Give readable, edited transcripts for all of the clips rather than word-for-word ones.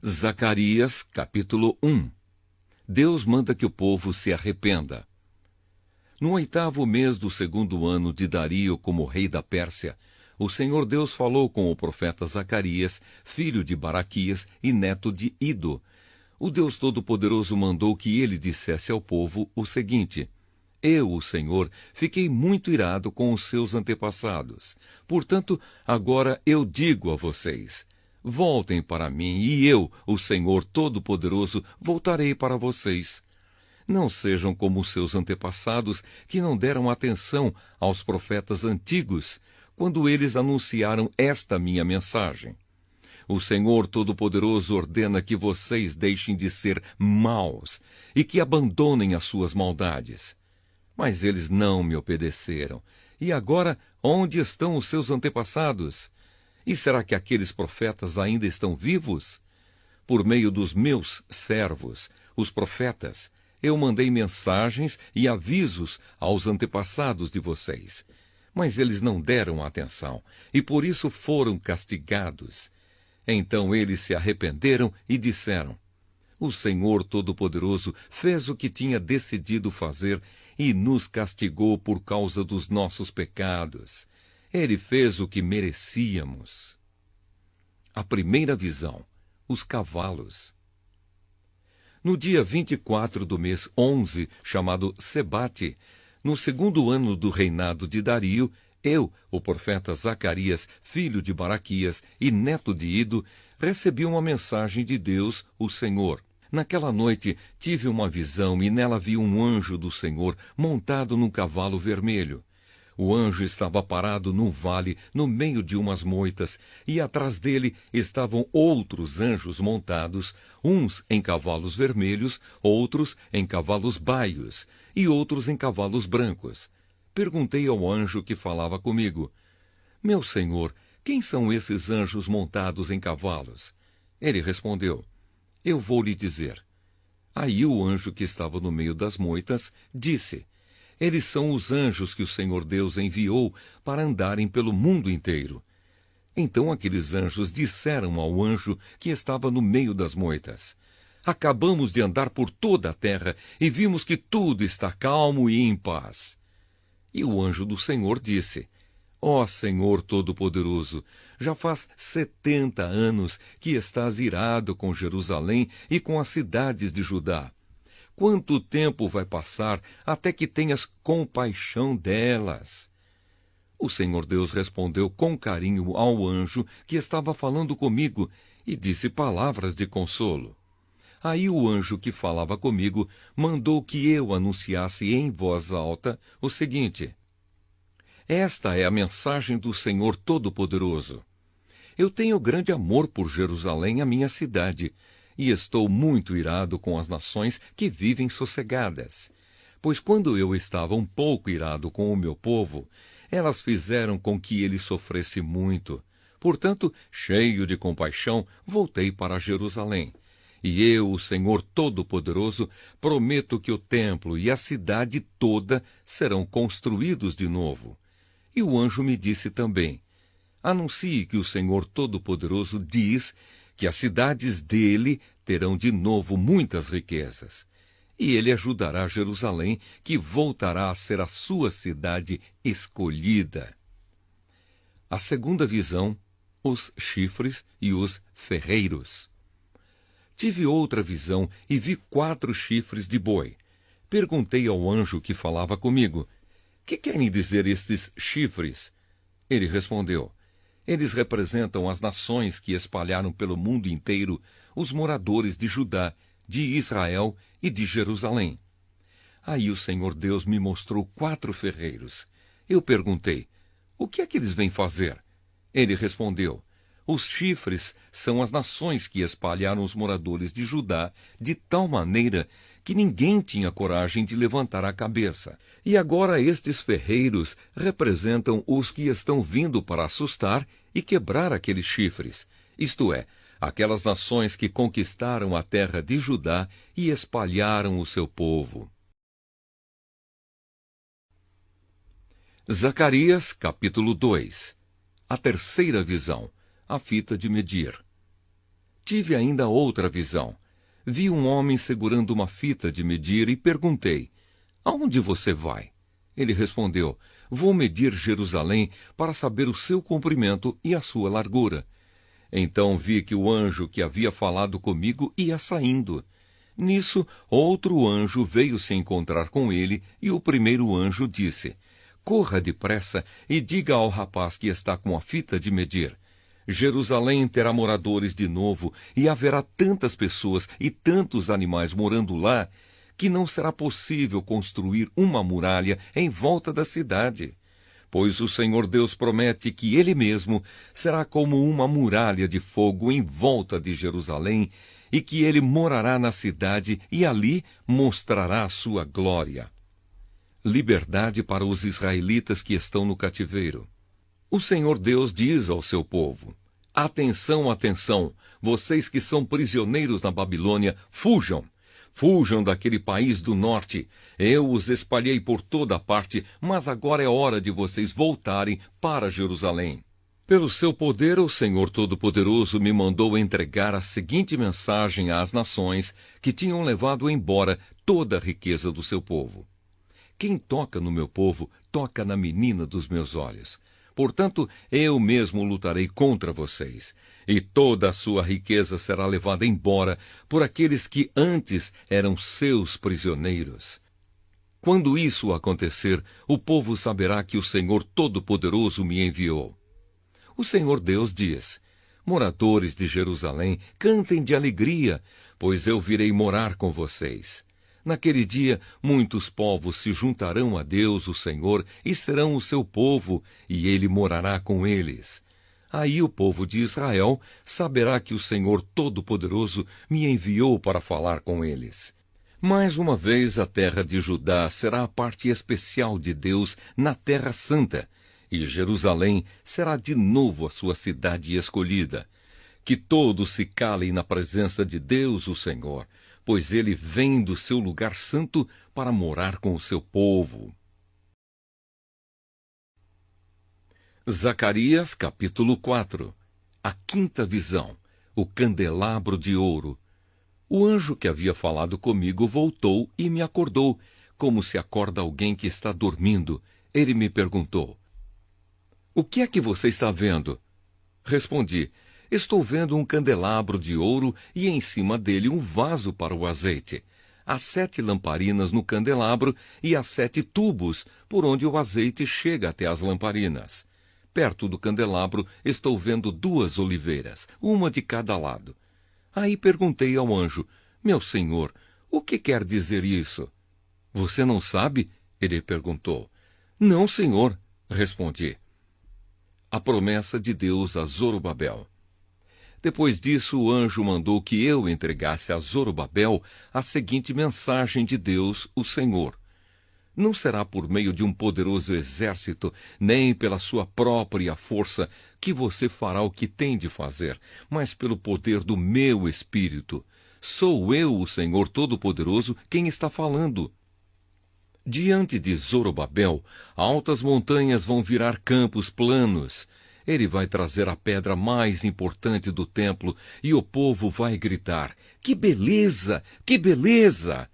Zacarias, capítulo 1. Deus manda que o povo se arrependa. No 8º mês do 2º ano de Dario como rei da Pérsia, o Senhor Deus falou com o profeta Zacarias, filho de Baraquias e neto de Ido. O Deus Todo-Poderoso mandou que ele dissesse ao povo o seguinte: Eu, o Senhor, fiquei muito irado com os seus antepassados. Portanto, agora eu digo a vocês: voltem para mim, e eu, o Senhor Todo-Poderoso, voltarei para vocês. Não sejam como os seus antepassados, que não deram atenção aos profetas antigos, quando eles anunciaram esta minha mensagem. O Senhor Todo-Poderoso ordena que vocês deixem de ser maus e que abandonem as suas maldades. Mas eles não me obedeceram. E agora, onde estão os seus antepassados? E será que aqueles profetas ainda estão vivos? Por meio dos meus servos, os profetas, eu mandei mensagens e avisos aos antepassados de vocês. Mas eles não deram atenção, e por isso foram castigados. Então eles se arrependeram e disseram: O Senhor Todo-Poderoso fez o que tinha decidido fazer e nos castigou por causa dos nossos pecados. Ele fez o que merecíamos. A primeira visão: os cavalos. No dia 24 do mês 11, chamado Sebate, no 2º ano do reinado de Dario, eu, o profeta Zacarias, filho de Baraquias e neto de Ido, recebi uma mensagem de Deus, o Senhor. Naquela noite tive uma visão e nela vi um anjo do Senhor montado num cavalo vermelho. O anjo estava parado num vale, no meio de umas moitas, e atrás dele estavam outros anjos montados, uns em cavalos vermelhos, outros em cavalos baios, e outros em cavalos brancos. Perguntei ao anjo que falava comigo: Meu senhor, quem são esses anjos montados em cavalos? Ele respondeu: Eu vou lhe dizer. Aí o anjo que estava no meio das moitas disse: Eles são os anjos que o Senhor Deus enviou para andarem pelo mundo inteiro. Então aqueles anjos disseram ao anjo que estava no meio das moitas: Acabamos de andar por toda a terra e vimos que tudo está calmo e em paz. E o anjo do Senhor disse: Ó Senhor Todo-Poderoso, já faz 70 anos que estás irado com Jerusalém e com as cidades de Judá. Quanto tempo vai passar até que tenhas compaixão delas? O Senhor Deus respondeu com carinho ao anjo que estava falando comigo e disse palavras de consolo. Aí o anjo que falava comigo mandou que eu anunciasse em voz alta o seguinte: Esta é a mensagem do Senhor Todo-Poderoso. Eu tenho grande amor por Jerusalém, a minha cidade, e estou muito irado com as nações que vivem sossegadas. Pois quando eu estava um pouco irado com o meu povo, elas fizeram com que ele sofresse muito. Portanto, cheio de compaixão, voltei para Jerusalém. E eu, o Senhor Todo-Poderoso, prometo que o templo e a cidade toda serão construídos de novo. E o anjo me disse também: Anuncie que o Senhor Todo-Poderoso diz que as cidades dele terão de novo muitas riquezas. E ele ajudará Jerusalém, que voltará a ser a sua cidade escolhida. A segunda visão: os chifres e os ferreiros. Tive outra visão e vi 4 chifres de boi. Perguntei ao anjo que falava comigo: Que querem dizer estes chifres? Ele respondeu: Eles representam as nações que espalharam pelo mundo inteiro os moradores de Judá, de Israel e de Jerusalém. Aí o Senhor Deus me mostrou 4 ferreiros. Eu perguntei: O que é que eles vêm fazer? Ele respondeu: Os chifres são as nações que espalharam os moradores de Judá de tal maneira que ninguém tinha coragem de levantar a cabeça. E agora estes ferreiros representam os que estão vindo para assustar e quebrar aqueles chifres, isto é, aquelas nações que conquistaram a terra de Judá e espalharam o seu povo. Zacarias, capítulo 2. A terceira visão, a fita de medir. Tive ainda outra visão. Vi um homem segurando uma fita de medir e perguntei: aonde você vai? Ele respondeu: vou medir Jerusalém para saber o seu comprimento e a sua largura. Então vi que o anjo que havia falado comigo ia saindo. Nisso, outro anjo veio se encontrar com ele, e o primeiro anjo disse: corra depressa e diga ao rapaz que está com a fita de medir: Jerusalém terá moradores de novo, e haverá tantas pessoas e tantos animais morando lá, que não será possível construir uma muralha em volta da cidade. Pois o Senhor Deus promete que Ele mesmo será como uma muralha de fogo em volta de Jerusalém, e que Ele morará na cidade e ali mostrará a sua glória. Liberdade para os israelitas que estão no cativeiro. O Senhor Deus diz ao seu povo: atenção, atenção, vocês que são prisioneiros na Babilônia, fujam! Fujam daquele país do norte. Eu os espalhei por toda parte, mas agora é hora de vocês voltarem para Jerusalém. Pelo seu poder, o Senhor Todo-Poderoso me mandou entregar a seguinte mensagem às nações que tinham levado embora toda a riqueza do seu povo. Quem toca no meu povo, toca na menina dos meus olhos. Portanto, eu mesmo lutarei contra vocês, e toda a sua riqueza será levada embora por aqueles que antes eram seus prisioneiros. Quando isso acontecer, o povo saberá que o Senhor Todo-Poderoso me enviou. O Senhor Deus diz: moradores de Jerusalém, cantem de alegria, pois eu virei morar com vocês. Naquele dia, muitos povos se juntarão a Deus, o Senhor, e serão o seu povo, e ele morará com eles. Aí o povo de Israel saberá que o Senhor Todo-Poderoso me enviou para falar com eles. Mais uma vez, a terra de Judá será a parte especial de Deus na Terra Santa, e Jerusalém será de novo a sua cidade escolhida. Que todos se calem na presença de Deus, o Senhor, pois ele vem do seu lugar santo para morar com o seu povo. Zacarias, capítulo 4. A quinta visão, o candelabro de ouro. O anjo que havia falado comigo voltou e me acordou, como se acorda alguém que está dormindo. Ele me perguntou: o que é que você está vendo? Respondi: estou vendo um candelabro de ouro e em cima dele um vaso para o azeite. Há 7 lamparinas no candelabro e há 7 tubos por onde o azeite chega até as lamparinas. Perto do candelabro estou vendo 2 oliveiras, uma de cada lado. Aí perguntei ao anjo: meu senhor, o que quer dizer isso? Você não sabe? Ele perguntou. Não, senhor, respondi. A promessa de Deus a Zorobabel. Depois disso, o anjo mandou que eu entregasse a Zorobabel a seguinte mensagem de Deus, o Senhor: não será por meio de um poderoso exército, nem pela sua própria força, que você fará o que tem de fazer, mas pelo poder do meu Espírito. Sou eu, o Senhor Todo-Poderoso, quem está falando. Diante de Zorobabel, altas montanhas vão virar campos planos. Ele vai trazer a pedra mais importante do templo e o povo vai gritar: que beleza! Que beleza!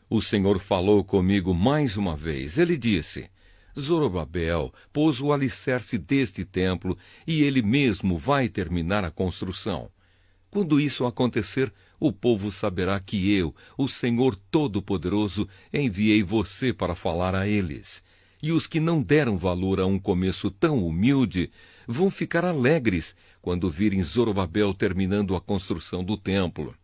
O Senhor falou comigo mais uma vez. Ele disse: Zorobabel pôs o alicerce deste templo e ele mesmo vai terminar a construção. Quando isso acontecer, o povo saberá que eu, o Senhor Todo-Poderoso, enviei você para falar a eles. E os que não deram valor a um começo tão humilde vão ficar alegres quando virem Zorobabel terminando a construção do templo.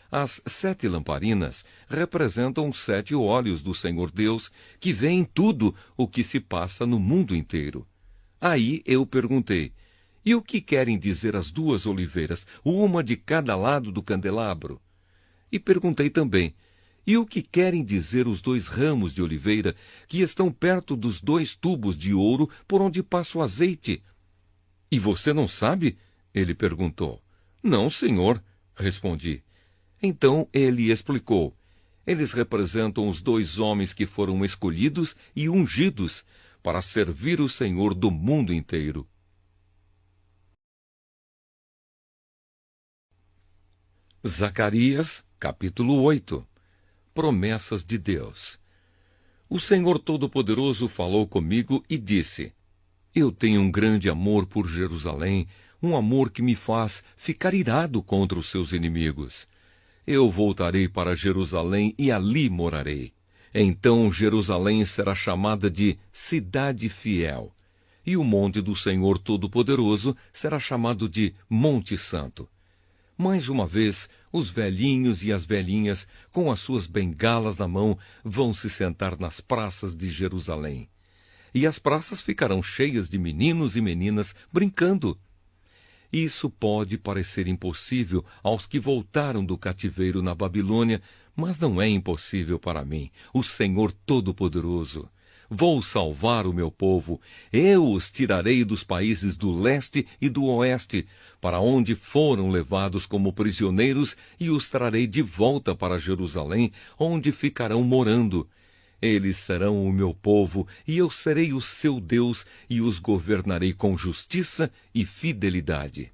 As 7 lamparinas representam os 7 olhos do Senhor Deus, que vêem tudo o que se passa no mundo inteiro. Aí eu perguntei: e o que querem dizer as 2 oliveiras, uma de cada lado do candelabro? E perguntei também: e o que querem dizer os 2 ramos de oliveira que estão perto dos 2 tubos de ouro por onde passa o azeite? E você não sabe? Ele perguntou. Não, senhor, respondi. Então ele explicou: eles representam os 2 homens que foram escolhidos e ungidos para servir o Senhor do mundo inteiro. Zacarias, capítulo 8. Promessas de Deus. O Senhor Todo-Poderoso falou comigo e disse: Eu tenho um grande amor por Jerusalém, um amor que me faz ficar irado contra os seus inimigos. Eu voltarei para Jerusalém e ali morarei. Então Jerusalém será chamada de Cidade Fiel, e o monte do Senhor Todo-Poderoso será chamado de Monte Santo. Mais uma vez, os velhinhos e as velhinhas, com as suas bengalas na mão, vão se sentar nas praças de Jerusalém. E as praças ficarão cheias de meninos e meninas brincando. Isso pode parecer impossível aos que voltaram do cativeiro na Babilônia, mas não é impossível para mim, o Senhor Todo-Poderoso. Vou salvar o meu povo, eu os tirarei dos países do leste e do oeste, para onde foram levados como prisioneiros, e os trarei de volta para Jerusalém, onde ficarão morando. Eles serão o meu povo, e eu serei o seu Deus, e os governarei com justiça e fidelidade.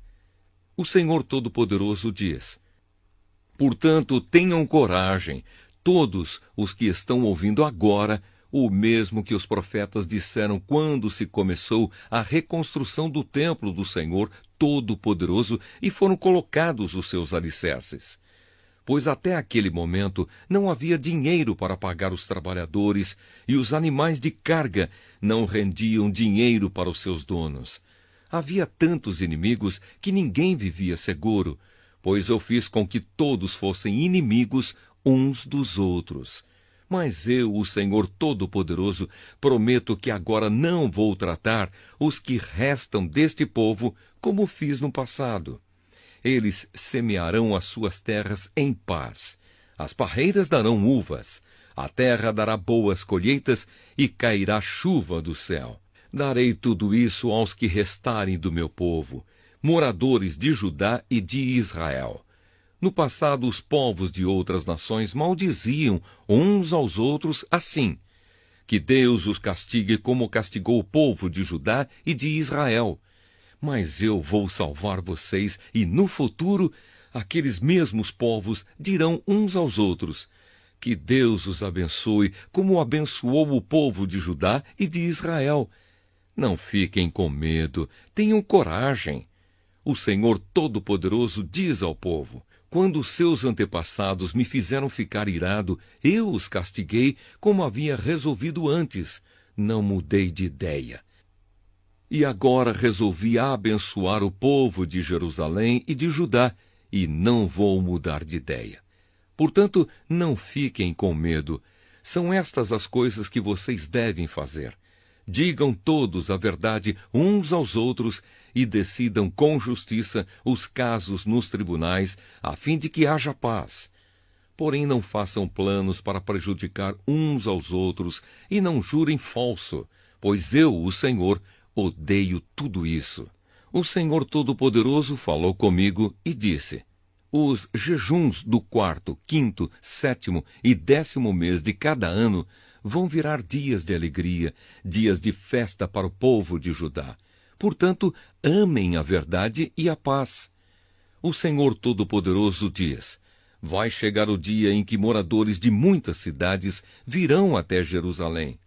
O Senhor Todo-Poderoso diz: Portanto, tenham coragem, todos os que estão ouvindo agora, o mesmo que os profetas disseram quando se começou a reconstrução do templo do Senhor Todo-Poderoso e foram colocados os seus alicerces. Pois até aquele momento não havia dinheiro para pagar os trabalhadores e os animais de carga não rendiam dinheiro para os seus donos. Havia tantos inimigos que ninguém vivia seguro, pois eu fiz com que todos fossem inimigos uns dos outros. Mas eu, o Senhor Todo-Poderoso, prometo que agora não vou tratar os que restam deste povo como fiz no passado. Eles semearão as suas terras em paz. As parreiras darão uvas. A terra dará boas colheitas e cairá chuva do céu. Darei tudo isso aos que restarem do meu povo, moradores de Judá e de Israel. No passado, os povos de outras nações maldiziam uns aos outros assim: que Deus os castigue como castigou o povo de Judá e de Israel. Mas eu vou salvar vocês, e no futuro, aqueles mesmos povos dirão uns aos outros: que Deus os abençoe, como abençoou o povo de Judá e de Israel. Não fiquem com medo, tenham coragem. O Senhor Todo-Poderoso diz ao povo: quando seus antepassados me fizeram ficar irado, eu os castiguei como havia resolvido antes. Não mudei de ideia. E agora resolvi abençoar o povo de Jerusalém e de Judá, e não vou mudar de ideia. Portanto, não fiquem com medo. São estas as coisas que vocês devem fazer. Digam todos a verdade uns aos outros e decidam com justiça os casos nos tribunais, a fim de que haja paz. Porém, não façam planos para prejudicar uns aos outros e não jurem falso, pois eu, o Senhor, odeio tudo isso. O Senhor Todo-Poderoso falou comigo e disse: os jejuns do 4º, 5º, 7º e 10º mês de cada ano vão virar dias de alegria, dias de festa para o povo de Judá. Portanto, amem a verdade e a paz. O Senhor Todo-Poderoso diz: vai chegar o dia em que moradores de muitas cidades virão até Jerusalém.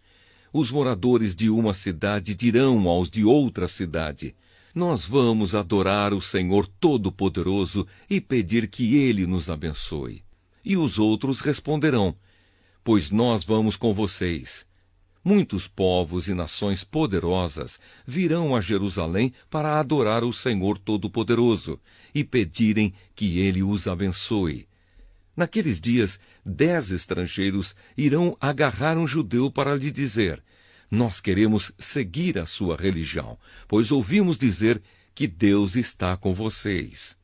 Os moradores de uma cidade dirão aos de outra cidade: nós vamos adorar o Senhor Todo-Poderoso e pedir que Ele nos abençoe. E os outros responderão: pois nós vamos com vocês. Muitos povos e nações poderosas virão a Jerusalém para adorar o Senhor Todo-Poderoso e pedirem que Ele os abençoe. Naqueles dias, 10 estrangeiros irão agarrar um judeu para lhe dizer: nós queremos seguir a sua religião, pois ouvimos dizer que Deus está com vocês.